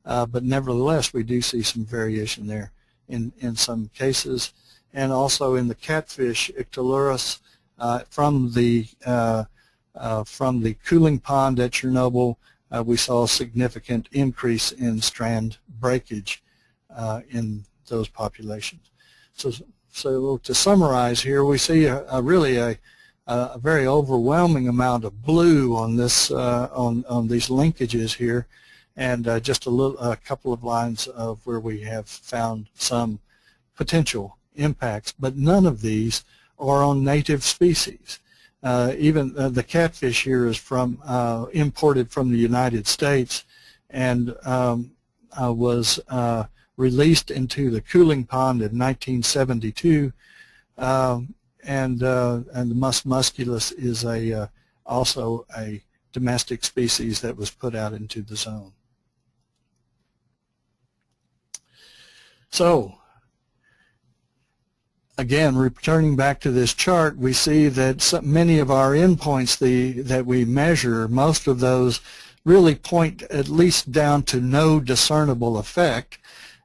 but nevertheless we do see some variation there in some cases, and also in the catfish Ictalurus from the cooling pond at Chernobyl. We saw a significant increase in strand breakage in those populations. So to summarize here, we see really a very overwhelming amount of blue on this on these linkages here, and just a couple of lines of where we have found some potential impacts, but none of these are on native species. Even the catfish here is from imported from the United States and was released into the cooling pond in 1972, and the Mus musculus is also a domestic species that was put out into the zone. So again, returning back to this chart, we see that many of our endpoints that we measure, most of those really point at least down to no discernible effect,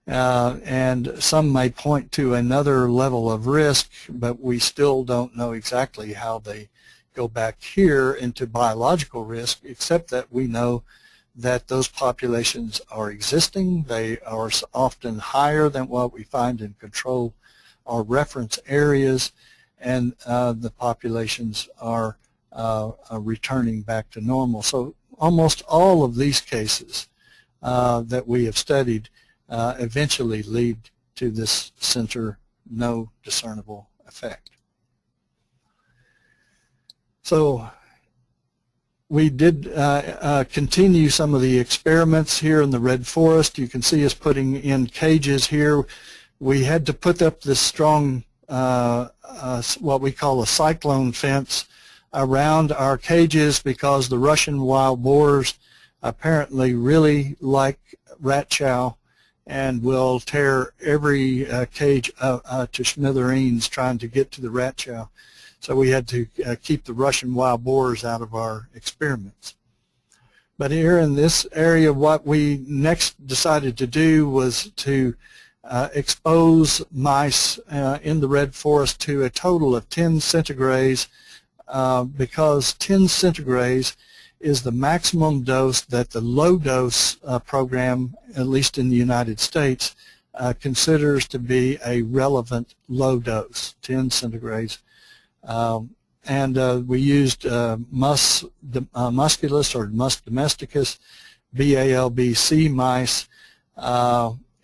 and some may point to another level of risk, but we still don't know exactly how they go back here into biological risk, except that we know that those populations are existing. They are often higher than what we find in control or reference areas, and the populations are returning back to normal. So almost all of these cases that we have studied eventually lead to this center no discernible effect. So we did continue some of the experiments here in the red forest. You can see us putting in cages here. We had to put up this strong, what we call a cyclone fence around our cages because the Russian wild boars apparently really like rat chow and will tear every cage to smithereens trying to get to the rat chow. So we had to keep the Russian wild boars out of our experiments. But here in this area, what we next decided to do was to expose mice in the red forest to a total of 10 centigrades because 10 centigrades is the maximum dose that the low dose program, at least in the United States, considers to be a relevant low dose, 10 centigrades. And we used Mus musculus or Mus domesticus, BALBC mice,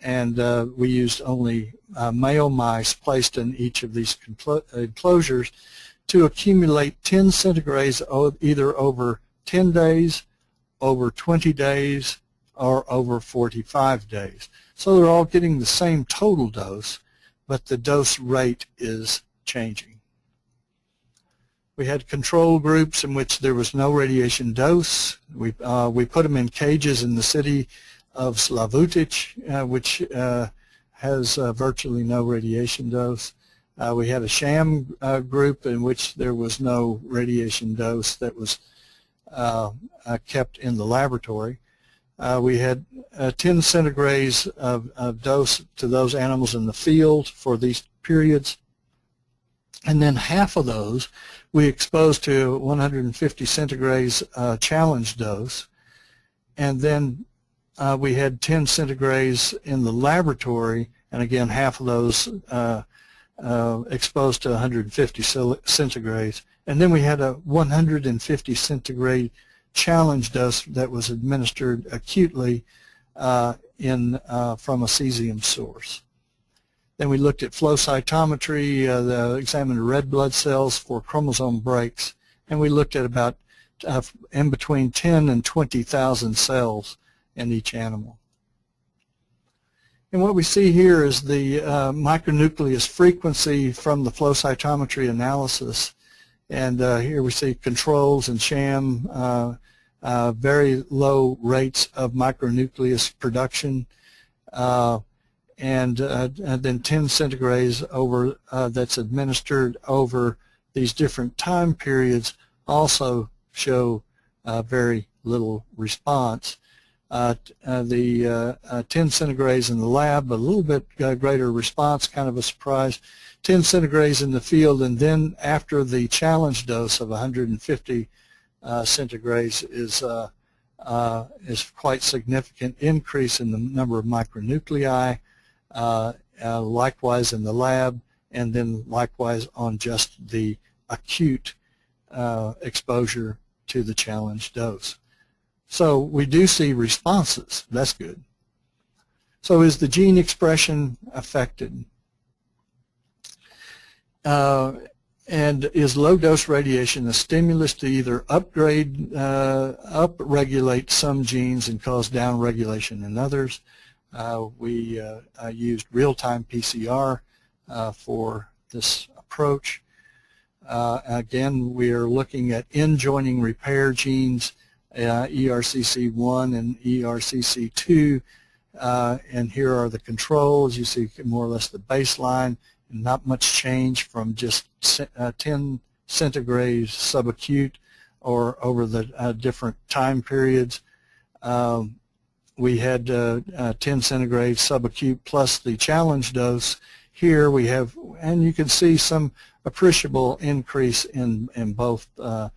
and we used only male mice placed in each of these enclosures to accumulate 10 centigrades either over 10 days, over 20 days, or over 45 days. So they're all getting the same total dose, but the dose rate is changing. We had control groups in which there was no radiation dose. We put them in cages in the city of Slavutic, which has virtually no radiation dose. We had a sham group in which there was no radiation dose that was kept in the laboratory. We had 10 centigrades of dose to those animals in the field for these periods, and then half of those we exposed to 150 centigrades challenge dose, and then we had 10 centigrades in the laboratory, and again half of those exposed to 150 centigrades, and then we had a 150 centigrade challenge dose that was administered acutely from a cesium source. Then we looked at flow cytometry, examined red blood cells for chromosome breaks, and we looked at about in between 10 and 20,000 cells in each animal. And what we see here is the micronucleus frequency from the flow cytometry analysis. And here we see controls and sham, very low rates of micronucleus production, and then 10 centigrades over that's administered over these different time periods also show very little response. The 10 centigrades in the lab, a little bit greater response, kind of a surprise. 10 centigrades in the field, and then after the challenge dose of 150 centigrades is quite significant increase in the number of micronuclei, likewise in the lab, and then likewise on just the acute exposure to the challenge dose. So we do see responses. That's good. So is the gene expression affected? And is low-dose radiation a stimulus to either upregulate some genes and cause downregulation in others? We used real-time PCR for this approach. Again, we are looking at end-joining repair genes, ERCC1 and ERCC2, and here are the controls. You see more or less the baseline, and not much change from just 10 centigrade subacute or over the different time periods. We had 10 centigrade subacute plus the challenge dose. Here we have, and you can see some appreciable increase in both of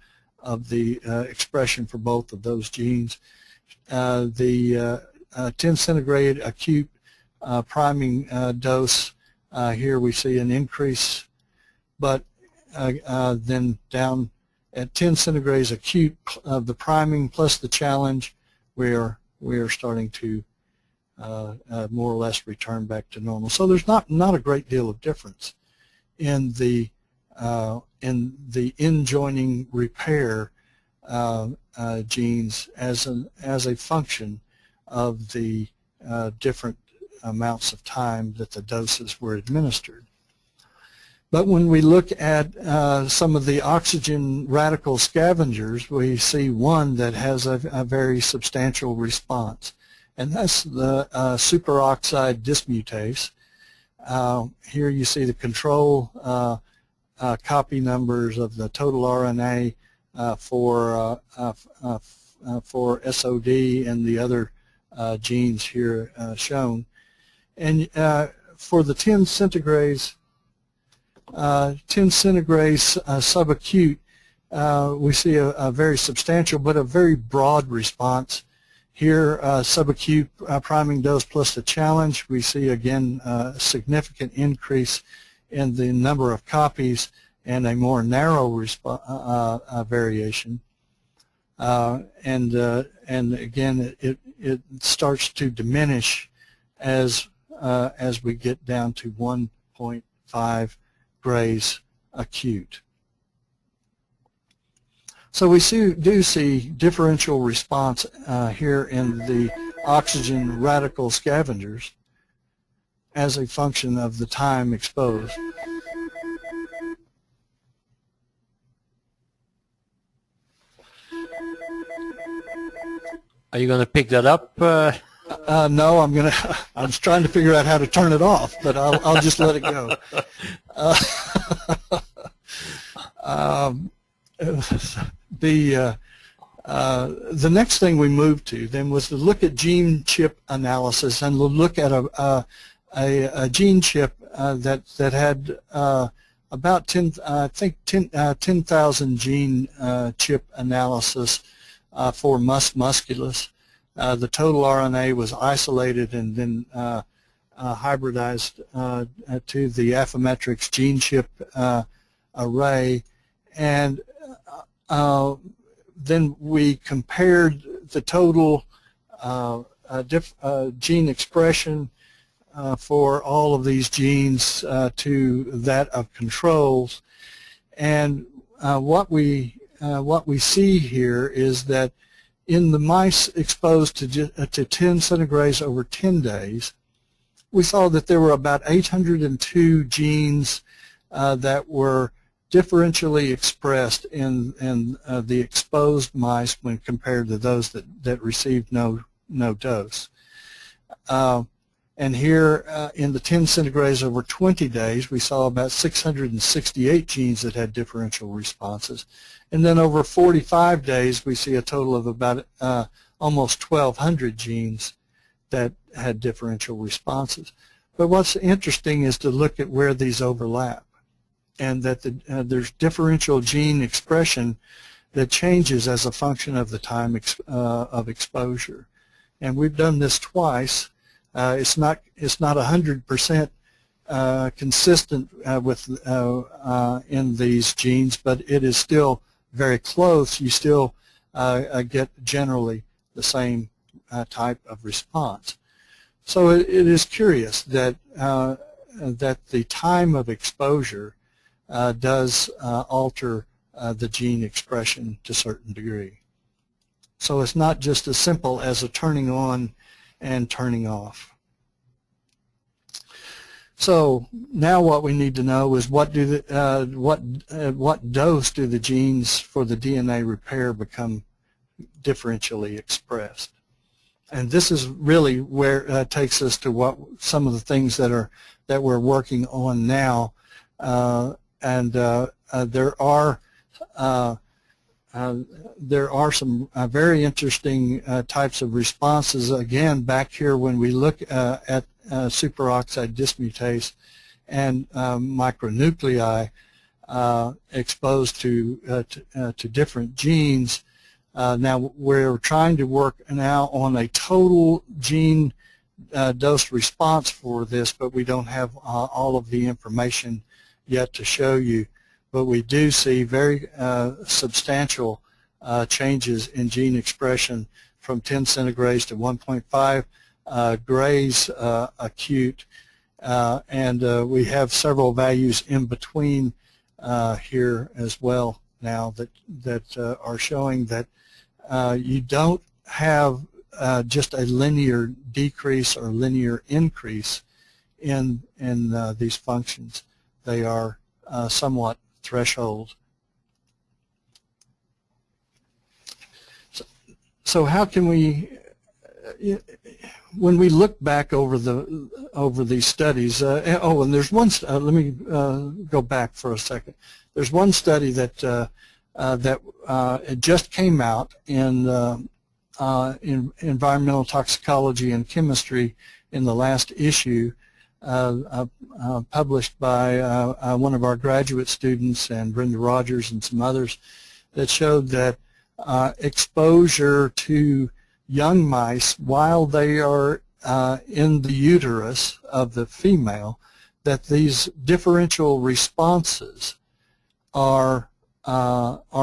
the expression for both of those genes. The 10 centigrade acute priming dose, here we see an increase, but then down at 10 centigrades acute of the priming plus the challenge, we are starting to more or less return back to normal. So there's not a great deal of difference in the end-joining repair genes as a function of the different amounts of time that the doses were administered. But when we look at some of the oxygen radical scavengers, we see one that has a very substantial response, and that's the superoxide dismutase. Here you see the control copy numbers of the total RNA for SOD and the other genes here shown. And for the 10 centigrades subacute, we see a very substantial but a very broad response. Here, subacute priming dose plus the challenge, we see again a significant increase in the number of copies and a more narrow variation. And again, it starts to diminish as as we get down to 1.5 grays acute. So we do see differential response here in the oxygen radical scavengers as a function of the time exposed.
Are you going to pick that up?
No, I was trying to figure out how to turn it off, but I'll just let it go. The next thing we moved to then was to look at gene chip analysis and look at a gene chip that had about 10,000 gene chip analysis for musculus. The total RNA was isolated and then hybridized to the Affymetrix gene chip array, and then we compared the total gene expression for all of these genes to that of controls, and what we see here is that in the mice exposed to 10 centigrays over 10 days, we saw that there were about 802 genes that were differentially expressed in the exposed mice when compared to those that received no dose. And here in the 10 centigrays over 20 days, we saw about 668 genes that had differential responses. And then over 45 days, we see a total of about almost 1,200 genes that had differential responses. But what's interesting is to look at where these overlap, and that there's differential gene expression that changes as a function of the time of exposure. And we've done this twice. It's not 100% consistent with in these genes, but it is still very close. You still get generally the same type of response. So it is curious that that the time of exposure does alter the gene expression to a certain degree. So it's not just as simple as a turning on and turning off. So now what we need to know is what dose do the genes for the DNA repair become differentially expressed? And this is really where it takes us to what some of the things that we're working on now. There are some very interesting types of responses. Again, back here when we look at superoxide dismutase and micronuclei exposed to different genes. Now we're trying to work now on a total gene dose response for this, but we don't have all of the information yet to show you. But we do see very substantial changes in gene expression from 10 centigrays to 1.5 grays acute, and we have several values in between here as well now that are showing that you don't have just a linear decrease or linear increase in these functions. They are somewhat threshold. So how can we, when we look back over these studies, and there's one. Let me go back for a second. There's one study that it just came out in Environmental Toxicology and Chemistry in the last issue, published by one of our graduate students and Brenda Rogers and some others, that showed that exposure to young mice while they are in the uterus of the female, that these differential responses are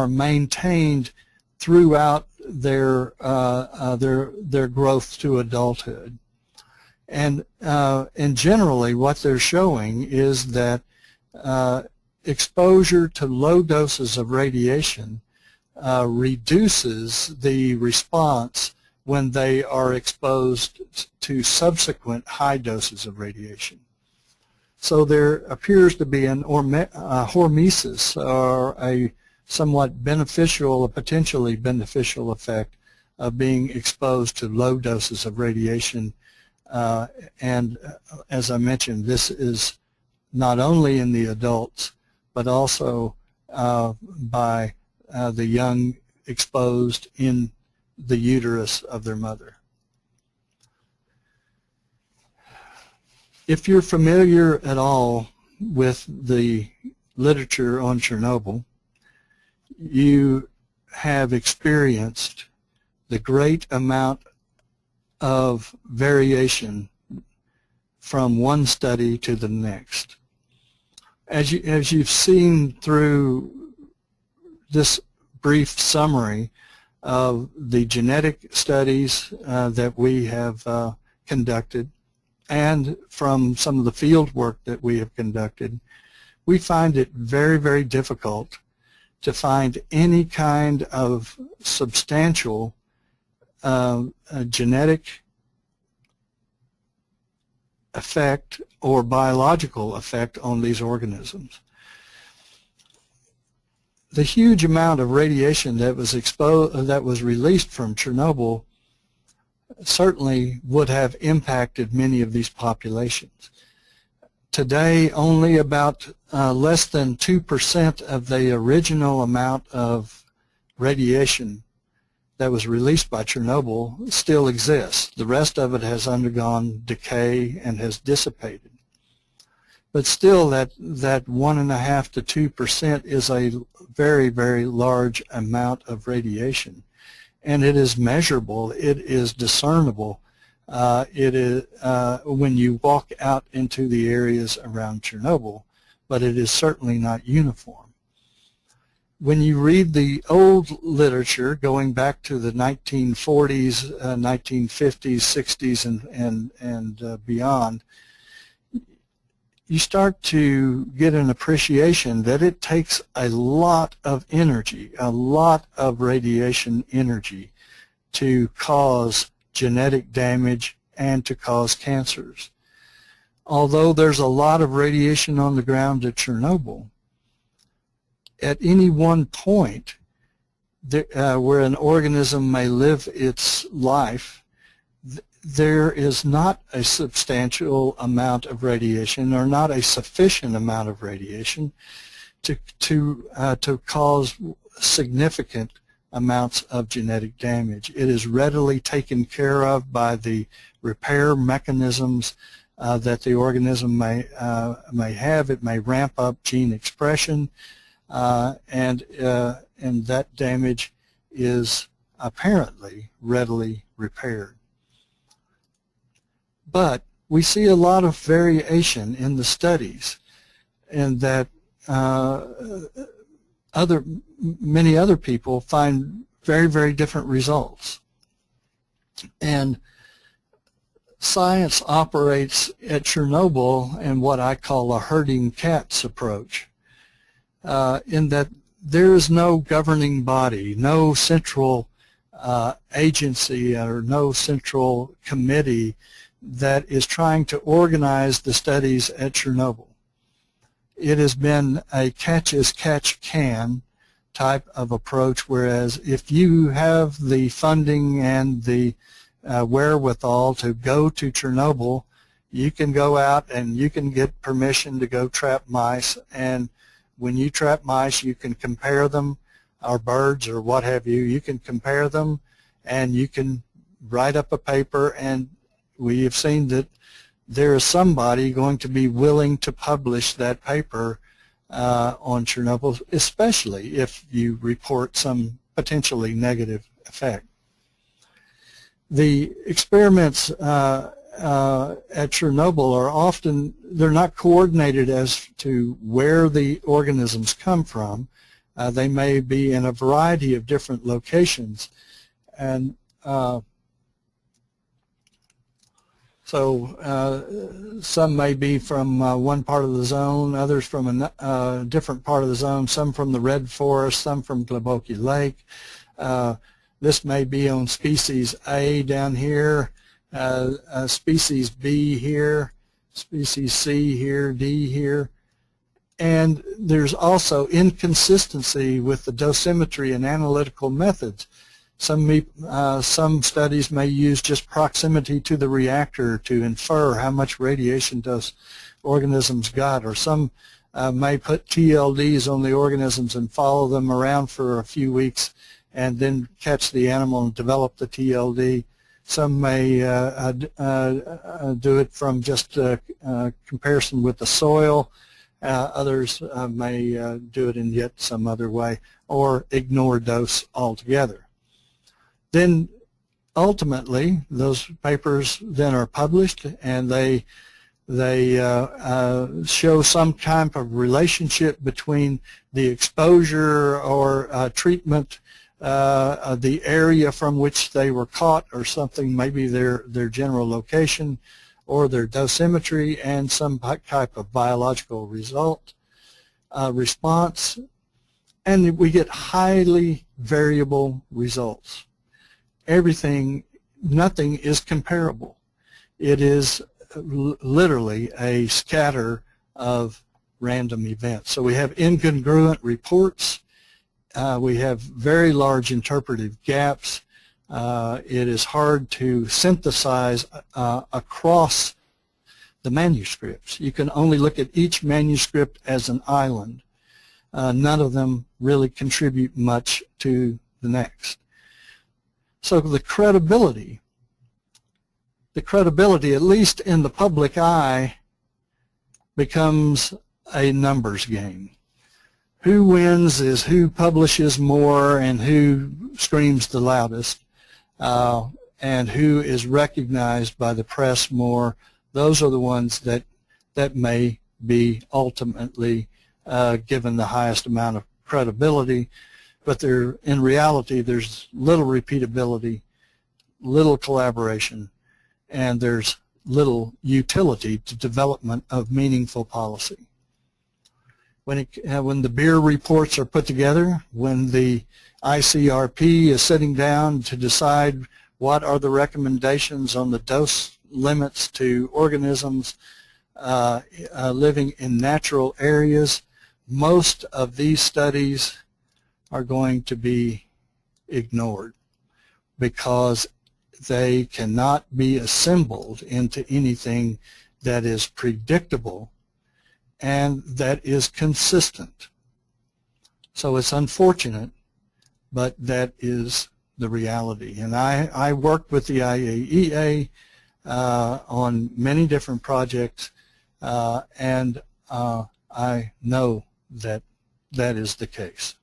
maintained throughout their growth to adulthood. And generally what they're showing is that exposure to low doses of radiation reduces the response when they are exposed to subsequent high doses of radiation. So there appears to be an hormesis, or a somewhat beneficial, a potentially beneficial effect of being exposed to low doses of radiation. And as I mentioned, this is not only in the adults, but also by the young exposed in the uterus of their mother. If you're familiar at all with the literature on Chernobyl, you have experienced the great amount of variation from one study to the next. As you've seen through this brief summary of the genetic studies that we have conducted, and from some of the field work that we have conducted, we find it very, very difficult to find any kind of substantial genetic effect or biological effect on these organisms. The huge amount of radiation that was released from Chernobyl certainly would have impacted many of these populations. Today, only about less than 2% of the original amount of radiation that was released by Chernobyl still exists. The rest of it has undergone decay and has dissipated. But still, that 1.5 to 2% is a very, very large amount of radiation. And it is measurable, it is discernible. It is when you walk out into the areas around Chernobyl, but it is certainly not uniform. When you read the old literature going back to the 1940s, 1950s, 60s, and beyond, you start to get an appreciation that it takes a lot of energy, a lot of radiation energy to cause genetic damage and to cause cancers. Although there's a lot of radiation on the ground at Chernobyl, at any one point where an organism may live its life, there is not a substantial amount of radiation, or not a sufficient amount of radiation to cause significant amounts of genetic damage. It is readily taken care of by the repair mechanisms that the organism may have. It may ramp up gene expression, and that damage is apparently readily repaired. But we see a lot of variation in the studies, and that many other people find very, very different results. And science operates at Chernobyl in what I call a herding cats approach, in that there is no governing body, no central agency, or no central committee that is trying to organize the studies at Chernobyl. It has been a catch-as-catch-can type of approach, whereas if you have the funding and the wherewithal to go to Chernobyl, you can go out and you can get permission to go trap mice, and when you trap mice, you can compare them, or birds or what have you. You can compare them, and you can write up a paper, and we have seen that there is somebody going to be willing to publish that paper on Chernobyl, especially if you report some potentially negative effect. The experiments at Chernobyl are often, they're not coordinated as to where the organisms come from. They may be in a variety of different locations, and So some may be from one part of the zone, others from a different part of the zone, some from the red forest, some from Gleboki Lake. This may be on species A down here, species B here, species C here, D here. And there's also inconsistency with the dosimetry and analytical methods. Some studies may use just proximity to the reactor to infer how much radiation dose organisms got, or some may put TLDs on the organisms and follow them around for a few weeks and then catch the animal and develop the TLD. Some may do it from just comparison with the soil. Others may do it in yet some other way, or ignore dose altogether. Then ultimately those papers then are published, and they show some type of relationship between the exposure or treatment, the area from which they were caught, or something, maybe their general location or their dosimetry, and some type of biological response, and we get highly variable results. Nothing is comparable. It is literally a scatter of random events. So we have incongruent reports. We have very large interpretive gaps. It is hard to synthesize across the manuscripts. You can only look at each manuscript as an island. None of them really contribute much to the next. So the credibility, at least in the public eye, becomes a numbers game. Who wins is who publishes more and who screams the loudest, and who is recognized by the press more. Those are the ones that may be ultimately given the highest amount of credibility. But in reality, there's little repeatability, little collaboration, and there's little utility to development of meaningful policy. When the beer reports are put together, when the ICRP is sitting down to decide what are the recommendations on the dose limits to organisms living in natural areas, most of these studies are going to be ignored because they cannot be assembled into anything that is predictable and that is consistent. So it's unfortunate, but that is the reality. And I worked with the IAEA on many different projects, and I know that that is the case.